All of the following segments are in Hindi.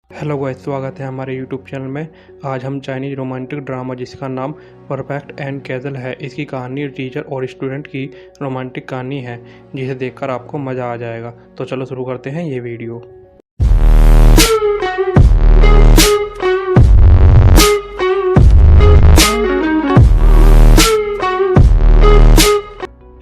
हेलो गाइस, स्वागत है हमारे यूट्यूब चैनल में। आज हम चाइनीज रोमांटिक ड्रामा जिसका नाम परफेक्ट एंड कैजुअल है, इसकी कहानी टीचर और स्टूडेंट की रोमांटिक कहानी है जिसे देखकर आपको मज़ा आ जाएगा। तो चलो शुरू करते हैं ये वीडियो।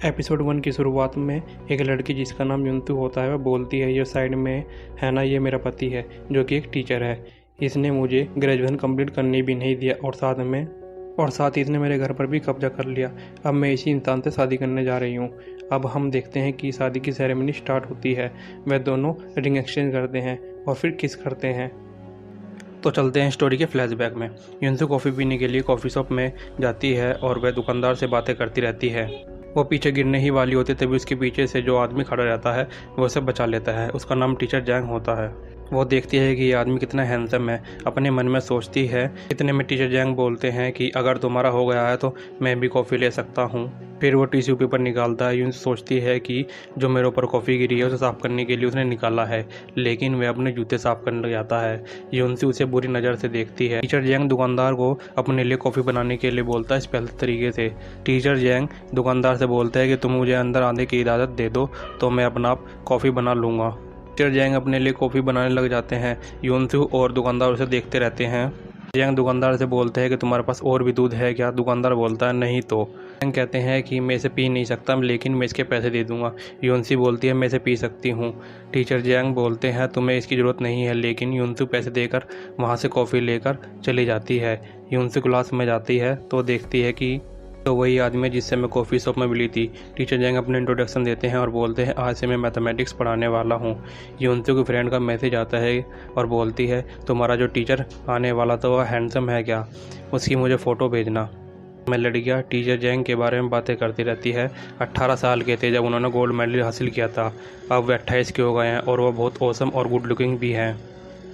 एपिसोड 1 की शुरुआत में एक लड़की जिसका नाम युनतू होता है वह बोलती है, ये साइड में है ना, ये मेरा पति है जो कि एक टीचर है। इसने मुझे ग्रेजुएशन कंप्लीट करने भी नहीं दिया और साथ ही इसने मेरे घर पर भी कब्जा कर लिया। अब मैं इसी इंसान से शादी करने जा रही हूँ। अब हम देखते हैं कि शादी की सेरेमनी स्टार्ट होती है। वह दोनों रिंग एक्सचेंज करते हैं और फिर किस करते हैं। तो चलते हैं स्टोरी के फ्लैशबैक में। युनतू कॉफ़ी पीने के लिए कॉफ़ी शॉप में जाती है और वह दुकानदार से बातें करती रहती है। वो पीछे गिरने ही वाली होती तभी उसके पीछे से जो आदमी खड़ा रहता है वो उसे बचा लेता है। उसका नाम टीचर जैंग होता है। वो देखती है कि ये आदमी कितना हैंडसम है, अपने मन में सोचती है। इतने में टीचर जैंग बोलते हैं कि अगर तुम्हारा हो गया है तो मैं भी कॉफ़ी ले सकता हूँ। फिर वो टिश्यू पेपर निकालता है। यूँ सोचती है कि जो मेरे ऊपर कॉफ़ी गिरी है उसे साफ़ करने के लिए उसने निकाला है, लेकिन वह अपने जूते साफ़ करने लग जाता है। यूनसी उसे बुरी नज़र से देखती है। टीचर जैंग दुकानदार को अपने लिए कॉफ़ी बनाने के लिए बोलता है स्पेशल तरीके से। टीचर जैंग दुकानदार से बोलता है कि तुम मुझे अंदर आने की इजाज़त दे दो तो मैं अपना आप कॉफ़ी बना लूँगा। टीचर जैंग अपने लिए कॉफ़ी बनाने लग जाते हैं। यूनसू और दुकानदार उसे देखते रहते हैं। जैंग दुकानदार से बोलते हैं कि तुम्हारे पास और भी दूध है क्या? दुकानदार बोलता है नहीं। तो जैंग कहते हैं कि मैं इसे पी नहीं सकता, लेकिन मैं इसके पैसे दे दूंगा। यूनसी बोलती है मैं इसे पी सकती हूँ। टीचर जैंग बोलते हैं तुम्हें इसकी ज़रूरत नहीं है, लेकिन यूनसू पैसे देकर वहाँ से कॉफ़ी लेकर चली जाती है। यूनसी क्लास में जाती है तो देखती है कि तो वही आदमी जिससे मैं कॉफ़ी शॉप में मिली थी। टीचर जैंग अपने इंट्रोडक्शन देते हैं और बोलते हैं आज से मैं मैथमेटिक्स पढ़ाने वाला हूँ। यूनसू की फ्रेंड का मैसेज आता है और बोलती है तुम्हारा जो टीचर आने वाला था वह हैंडसम है क्या? उसकी मुझे फ़ोटो भेजना। मैं लड़कियाँ टीचर जैंग के बारे में बातें करती रहती है। 18 साल के थे जब उन्होंने गोल्ड मेडल हासिल किया था। अब वे 28 के हो गए हैं और वह बहुत ऑसम और गुड लुकिंग भी हैं।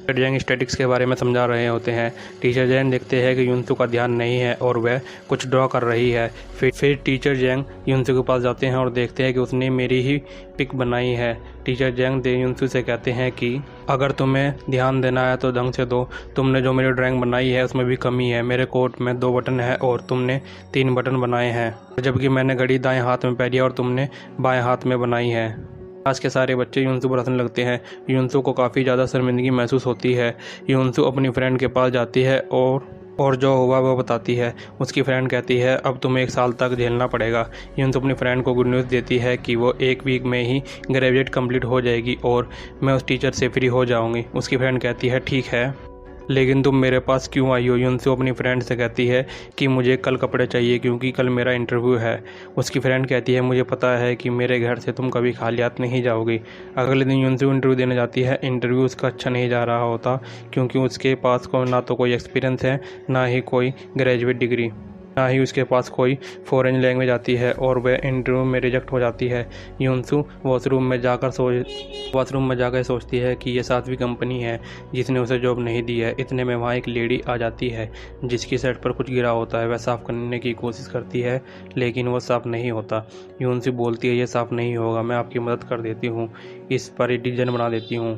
टीचर जैंग स्टैटिक्स के बारे में समझा रहे होते हैं। टीचर जैंग देखते हैं कि यूनसू का ध्यान नहीं है और वह कुछ ड्रॉ कर रही है। फिर टीचर जैंग यूनसू के पास जाते हैं और देखते हैं कि उसने मेरी ही पिक बनाई है। टीचर जैंग यूनसू से कहते हैं कि अगर तुम्हें ध्यान देना है तो ढंग से दो। तुमने जो मेरी ड्राइंग बनाई है उसमें भी कमी है। मेरे कोट में 2 बटन है और तुमने 3 बटन बनाए हैं, जबकि मैंने घड़ी दाएं हाथ में पहनी है और तुमने बाएं हाथ में बनाई है। आज के सारे बच्चे यूनसू पर हंसने लगते हैं। यूनसू को काफ़ी ज़्यादा शर्मिंदगी महसूस होती है। यूनसू अपनी फ्रेंड के पास जाती है और जो हुआ वो बताती है। उसकी फ्रेंड कहती है अब तुम्हें 1 साल तक झेलना पड़ेगा। यूनसू अपनी फ्रेंड को गुड न्यूज़ देती है कि वो 1 वीक में ही ग्रेजुएट कंप्लीट हो जाएगी और मैं उस टीचर से फ्री हो जाऊंगी। उसकी फ्रेंड कहती है ठीक है, लेकिन तुम मेरे पास क्यों आई हो? यूनसू अपनी फ्रेंड से कहती है कि मुझे कल कपड़े चाहिए क्योंकि कल मेरा इंटरव्यू है। उसकी फ्रेंड कहती है मुझे पता है कि मेरे घर से तुम कभी खाली हाथ नहीं जाओगी। अगले दिन यूनसू इंटरव्यू देने जाती है। इंटरव्यू उसका अच्छा नहीं जा रहा होता क्योंकि उसके पास ना तो कोई एक्सपीरियंस है, ना ही कोई ग्रेजुएट डिग्री, ना ही उसके पास कोई फॉरेन लैंग्वेज आती है और वह इंटरव्यू में रिजेक्ट हो जाती है। यूनसू वॉशरूम में जाकर सोचती है कि ये 7वीं कंपनी है जिसने उसे जॉब नहीं दी है। इतने में वहाँ एक लेडी आ जाती है जिसकी शर्ट पर कुछ गिरा होता है। वह साफ़ करने की कोशिश करती है लेकिन वह साफ़ नहीं होता। यूनसू बोलती है ये साफ़ नहीं होगा, मैं आपकी मदद कर देती हूँ, इस पर एक डिज़ाइन बना देती हूँ,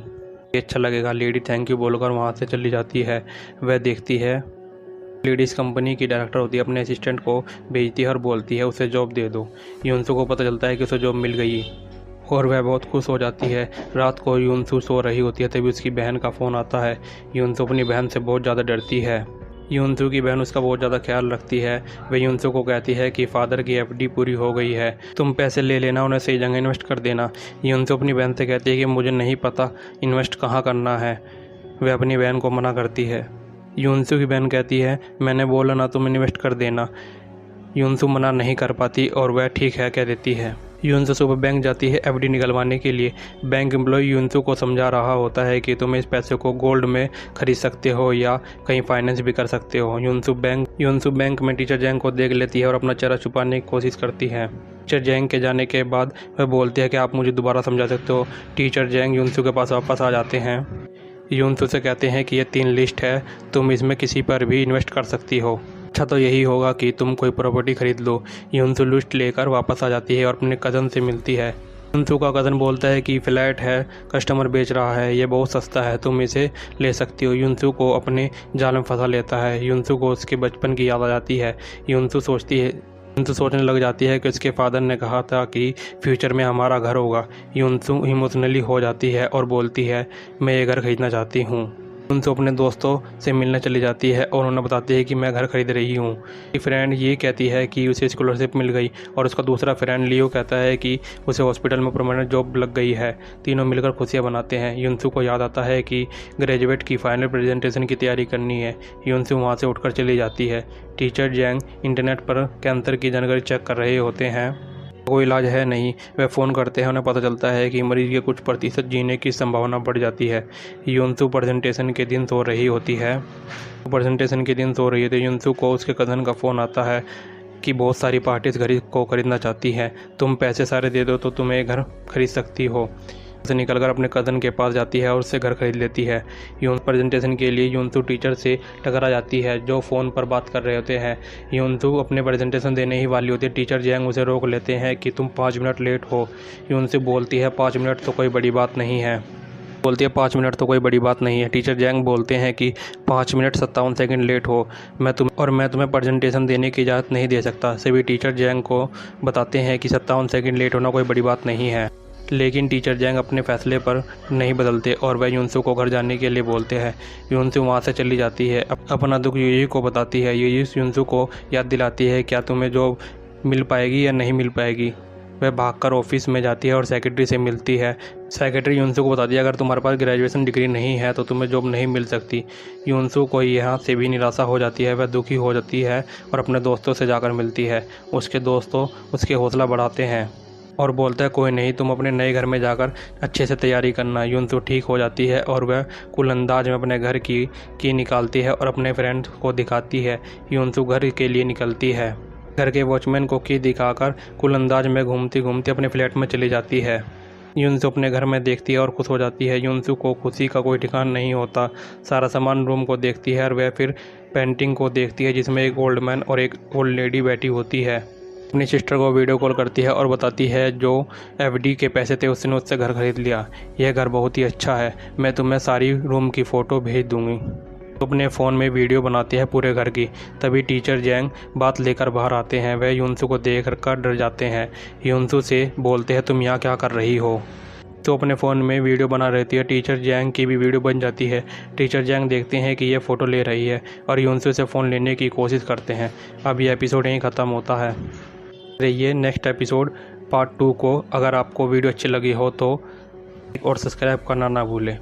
ये अच्छा लगेगा। लेडी थैंक यू बोलकर वहाँ से चली जाती है। वह देखती है लेडीज़ कंपनी की डायरेक्टर होती है, अपने असिस्टेंट को भेजती है और बोलती है उसे जॉब दे दो। यूनसू को पता चलता है कि उसे जॉब मिल गई और वह बहुत खुश हो जाती है। रात को यूनसू सो रही होती है तभी उसकी बहन का फ़ोन आता है। यूनसू अपनी बहन से बहुत ज़्यादा डरती है। यूनसू की बहन उसका बहुत ज़्यादा ख्याल रखती है। वह यूनसू को कहती है कि फादर की एफडी पूरी हो गई है, तुम पैसे ले लेना, उन्हें सही जगह इन्वेस्ट कर देना। यूनसू अपनी बहन से कहती है कि मुझे नहीं पता इन्वेस्ट कहाँ करना है। वह अपनी बहन को मना करती है। यूनसू की बहन कहती है मैंने बोला ना तुम इन्वेस्ट कर देना। यूनसू मना नहीं कर पाती और वह ठीक है कह देती है। यूनसू सुबह बैंक जाती है एफडी निकलवाने के लिए। बैंक एम्प्लॉय यूनसू को समझा रहा होता है कि तुम इस पैसे को गोल्ड में खरीद सकते हो या कहीं फाइनेंस भी कर सकते हो। यूनसू बैंक में टीचर जैंग को देख लेती है और अपना चेहरा छुपाने की कोशिश करती है। टीचर जैंग के जाने के बाद वह बोलती है कि आप मुझे दोबारा समझा सकते हो। टीचर जैंग यूनसू के पास वापस आ जाते हैं। यूनसू से कहते हैं कि ये 3 लिस्ट है, तुम इसमें किसी पर भी इन्वेस्ट कर सकती हो। अच्छा तो यही होगा कि तुम कोई प्रॉपर्टी खरीद लो। यूनसू लिस्ट लेकर वापस आ जाती है और अपने कज़न से मिलती है। युनसू का कज़न बोलता है कि फ्लैट है, कस्टमर बेच रहा है, ये बहुत सस्ता है, तुम इसे ले सकती हो। युनसू को अपने जाल में फंसा लेता है। युनसू को उसके बचपन की याद आ जाती है। युनसू सोचने लग जाती है कि उसके फादर ने कहा था कि फ्यूचर में हमारा घर होगा। युनसू इमोशनली हो जाती है और बोलती है, मैं ये घर खरीदना चाहती हूँ। युनसू अपने दोस्तों से मिलने चली जाती है और उन्हें बताती है कि मैं घर खरीद रही हूँ। एक फ्रेंड ये कहती है कि उसे स्कॉलरशिप मिल गई और उसका दूसरा फ्रेंड लियो कहता है कि उसे हॉस्पिटल में परमानेंट जॉब लग गई है। तीनों मिलकर खुशियाँ मनाते हैं। युनसू को याद आता है कि ग्रेजुएट की फाइनल प्रेजेंटेशन की तैयारी करनी है। युनसू वहाँ से उठकर चली जाती है। टीचर जैंग इंटरनेट पर कैंसर की जानकारी चेक कर रहे होते हैं। कोई इलाज है नहीं। वे फ़ोन करते हैं। उन्हें पता चलता है कि मरीज के कुछ प्रतिशत जीने की संभावना बढ़ जाती है। युनसू प्रेजेंटेशन के दिन सो रही होती है। युनसू को उसके कज़न का फ़ोन आता है कि बहुत सारी पार्टीज घर को खरीदना चाहती हैं। तुम पैसे सारे दे दो तो तुम्हें घर खरीद सकती हो। से निकलकर अपने कज़न के पास जाती है और उससे घर खरीद लेती है। प्रेजेंटेशन के लिए युनसू टीचर से टकरा जाती है जो फ़ोन पर बात कर रहे होते हैं। युनसू अपने प्रेजेंटेशन देने ही वाली होती है। टीचर जैंग उसे रोक लेते हैं कि तुम 5 मिनट लेट हो। युनसू बोलती है 5 मिनट तो कोई बड़ी बात नहीं है। 5 मिनट टीचर जैंग बोलते हैं कि 5 मिनट 57 सेकंड लेट हो मैं तुम्हें प्रेजेंटेशन देने की इजाज़त नहीं दे सकता। सभी टीचर जैंग को बताते हैं कि 57 सेकंड लेट होना कोई बड़ी बात नहीं है। लेकिन टीचर जैंग अपने फैसले पर नहीं बदलते और वह युनसू को घर जाने के लिए बोलते हैं। युनसू वहाँ से चली जाती है। अपना दुख यूयी को बताती है। यूयी युनसू को याद दिलाती है क्या तुम्हें जॉब मिल पाएगी या नहीं मिल पाएगी। वह भागकर ऑफिस में जाती है और सेक्रेटरी से मिलती है। सेक्रेटरी युनसू को बताती है अगर तुम्हारे पास ग्रेजुएशन डिग्री नहीं है तो तुम्हें जॉब नहीं मिल सकती। युनसू को यहाँ से भी निराशा हो जाती है। वह दुखी हो जाती है और अपने दोस्तों से जाकर मिलती है। उसके दोस्तों उसके हौसला बढ़ाते हैं और बोलता है कोई नहीं, तुम अपने नए घर में जाकर अच्छे से तैयारी करना। युनसू ठीक हो जाती है और वह कुल अंदाज में अपने घर की निकालती है और अपने फ्रेंड को दिखाती है। युनसू घर के लिए निकलती है। घर के वॉचमैन को की दिखाकर कुल अंदाज में घूमती घूमती अपने फ्लैट में चली जाती है। युनसू अपने घर में देखती है और खुश हो जाती है। युनसू को खुशी का कोई ठिकाना नहीं होता। सारा सामान रूम को देखती है और वह फिर पेंटिंग को देखती है जिसमें एक ओल्ड मैन और एक ओल्ड लेडी बैठी होती है। अपनी सिस्टर को वीडियो कॉल करती है और बताती है जो एफडी के पैसे थे उसने उससे घर खरीद लिया। यह घर बहुत ही अच्छा है, मैं तुम्हें सारी रूम की फ़ोटो भेज दूंगी। तो अपने फ़ोन में वीडियो बनाती है पूरे घर की। तभी टीचर जैंग बात लेकर बाहर आते हैं। वह युनसू को देख कर डर जाते हैं। युनसू से बोलते हैं तुम यहाँ क्या कर रही हो। तो अपने फ़ोन में वीडियो बना रहती है। टीचर जैंग की भी वीडियो बन जाती है। टीचर जैंग देखते हैं कि ये फ़ोटो ले रही है और युनसू से फ़ोन लेने की कोशिश करते हैं। अब यह एपिसोड यहीं ख़त्म होता है। रहिए नेक्स्ट एपिसोड पार्ट 2 को। अगर आपको वीडियो अच्छी लगी हो तो और सब्सक्राइब करना ना भूलें।